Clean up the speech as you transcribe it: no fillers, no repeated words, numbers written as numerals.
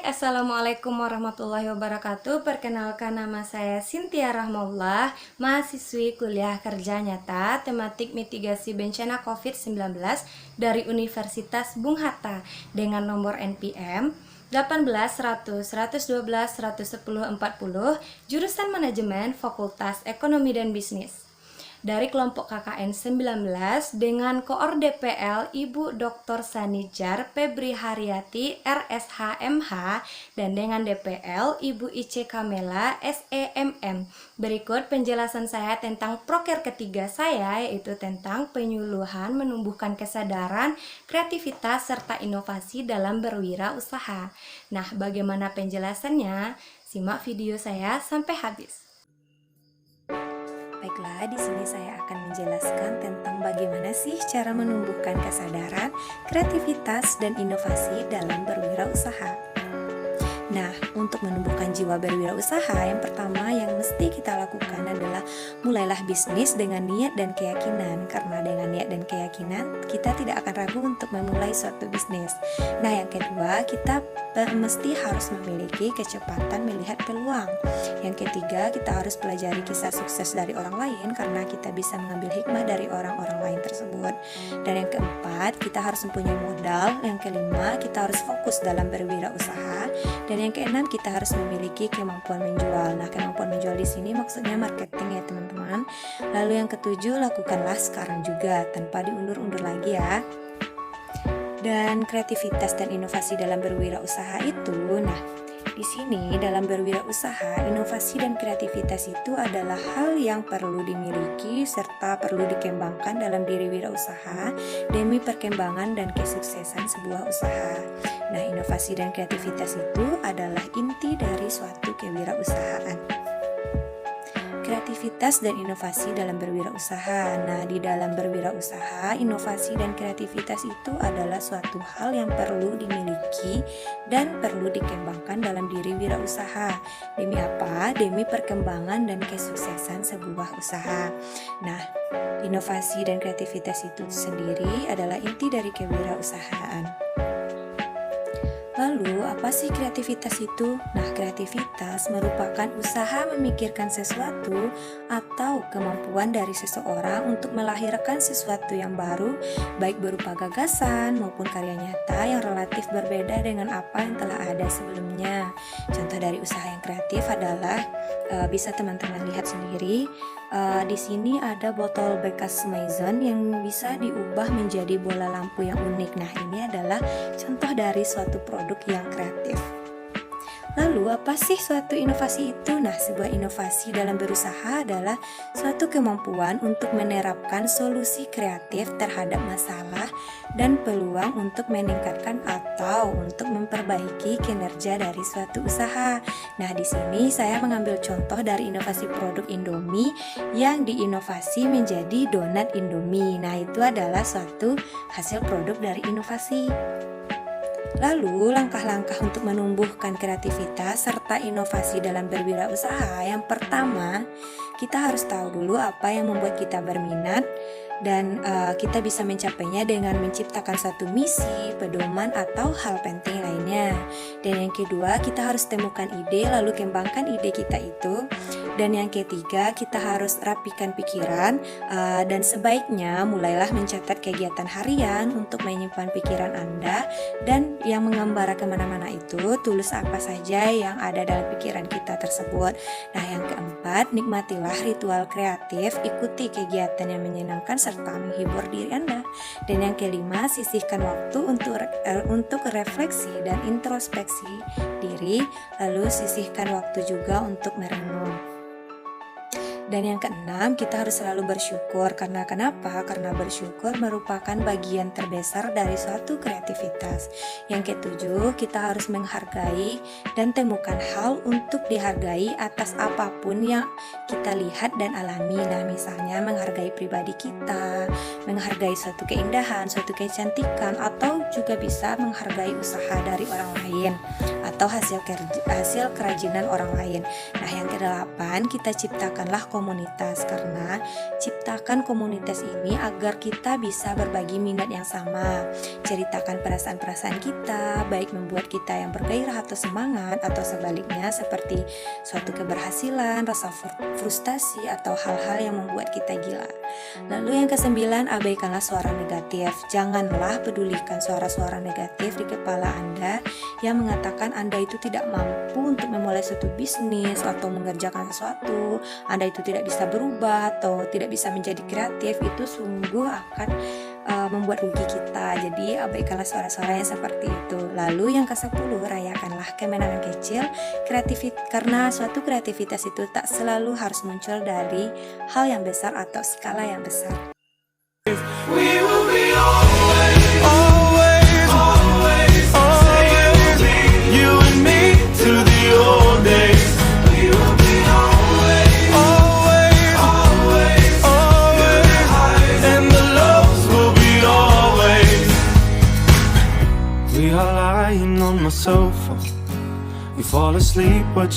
Assalamualaikum warahmatullahi wabarakatuh. Perkenalkan, nama saya Cynthia Rahmaullah, mahasiswi kuliah kerja nyata tematik mitigasi bencana COVID-19 dari Universitas Bung Hatta dengan nomor NPM 18 100 112 110 40, jurusan manajemen Fakultas Ekonomi dan Bisnis. Dari kelompok KKN 19 dengan koor DPL Ibu Dr. Sanijar Febri Haryati RSHMH dan dengan DPL Ibu IC Kamela SEMM. Berikut penjelasan saya tentang proker ketiga saya, yaitu tentang penyuluhan menumbuhkan kesadaran, kreativitas, serta inovasi dalam berwirausaha. Nah, bagaimana penjelasannya? Simak video saya sampai habis. Baiklah, di sini saya akan menjelaskan tentang bagaimana sih cara menumbuhkan kesadaran, kreativitas, dan inovasi dalam berwirausaha. Nah, untuk menumbuhkan jiwa berwirausaha, yang pertama yang mesti kita lakukan adalah mulailah bisnis dengan niat dan keyakinan. Karena dengan niat dan keyakinan, kita tidak akan ragu untuk memulai suatu bisnis. Nah, yang kedua, kita mesti harus memiliki kecepatan melihat peluang. Yang ketiga, kita harus pelajari kisah sukses dari orang lain karena kita bisa mengambil hikmah dari orang-orang lain tersebut. Dan yang keempat, kita harus mempunyai modal. Yang kelima, kita harus fokus dalam berwirausaha. Dan yang keenam, kita harus memiliki kemampuan menjual. Nah, kemampuan menjual di sini maksudnya marketing ya teman-teman. Lalu yang ketujuh, lakukanlah sekarang juga tanpa diundur-undur lagi ya. Dan kreativitas dan inovasi dalam berwirausaha itu, nah di sini dalam berwirausaha, inovasi dan kreativitas itu adalah hal yang perlu dimiliki serta perlu dikembangkan dalam diri wirausaha demi perkembangan dan kesuksesan sebuah usaha. Nah, inovasi dan kreativitas itu adalah inti dari suatu kewirausahaan. Kreativitas dan inovasi dalam berwirausaha. Nah, di dalam berwirausaha, inovasi dan kreativitas itu adalah suatu hal yang perlu dimiliki dan perlu dikembangkan dalam diri wirausaha. Demi apa? Demi perkembangan dan kesuksesan sebuah usaha. Nah, inovasi dan kreativitas itu sendiri adalah inti dari kewirausahaan. Lalu, apa sih kreativitas itu? Nah, kreativitas merupakan usaha memikirkan sesuatu atau kemampuan dari seseorang untuk melahirkan sesuatu yang baru, baik berupa gagasan maupun karya nyata yang relatif berbeda dengan apa yang telah ada sebelumnya. Contoh dari usaha yang kreatif adalah bisa teman-teman lihat sendiri. Di sini ada botol bekas Maison yang bisa diubah menjadi bola lampu yang unik. Nah, ini adalah contoh dari suatu produk yang kreatif. Lalu, apa sih suatu inovasi itu? Nah, sebuah inovasi dalam berusaha adalah suatu kemampuan untuk menerapkan solusi kreatif terhadap masalah dan peluang untuk meningkatkan atau untuk memperbaiki kinerja dari suatu usaha. Nah, di sini saya mengambil contoh dari inovasi produk Indomie yang diinovasi menjadi donat Indomie. Nah, itu adalah suatu hasil produk dari inovasi. Lalu, langkah-langkah untuk menumbuhkan kreativitas serta inovasi dalam berwirausaha. Yang pertama, kita harus tahu dulu apa yang membuat kita berminat dan kita bisa mencapainya dengan menciptakan suatu misi, pedoman, atau hal penting lainnya. Dan yang kedua, kita harus temukan ide lalu kembangkan ide kita itu. Dan yang ketiga, kita harus rapikan pikiran dan sebaiknya mulailah mencatat kegiatan harian untuk menyimpan pikiran Anda dan yang mengembara kemana-mana itu tulis apa saja yang ada dalam pikiran kita tersebut. Nah, yang keempat, nikmatilah ritual kreatif, ikuti kegiatan yang menyenangkan serta menghibur diri Anda. Dan yang kelima, sisihkan waktu untuk refleksi dan introspeksi diri, lalu sisihkan waktu juga untuk merenung. Dan yang keenam, kita harus selalu bersyukur. Karena kenapa? Karena bersyukur merupakan bagian terbesar dari suatu kreativitas. Yang ketujuh, kita harus menghargai dan temukan hal untuk dihargai atas apapun yang kita lihat dan alami. Nah, misalnya menghargai pribadi kita, menghargai suatu keindahan, suatu kecantikan, atau juga bisa menghargai usaha dari orang lain, atau hasil kerajinan orang lain. Nah, yang kedelapan, kita ciptakanlah komunitas, karena ciptakan komunitas ini agar kita bisa berbagi minat yang sama, ceritakan perasaan-perasaan kita, baik membuat kita yang bergairah atau semangat, atau sebaliknya seperti suatu keberhasilan, rasa frustasi, atau hal-hal yang membuat kita gila. Lalu yang kesembilan, abaikanlah suara negatif. Janganlah pedulikan suara-suara negatif di kepala Anda yang mengatakan Anda itu tidak mampu untuk memulai suatu bisnis atau mengerjakan sesuatu, Anda itu tidak bisa berubah atau tidak bisa menjadi kreatif. Itu sungguh akan membuat rugi kita. Jadi abaikanlah suara-suara yang seperti itu. Lalu yang ke-10, rayakanlah kemenangan kecil. Karena suatu kreativitas itu tak selalu harus muncul dari hal yang besar atau skala yang besar. We will be always, always, always, always, you and me to the old days. We will be always, always, always, always, and the lows will be always. We are lying on my sofa, we fall asleep, but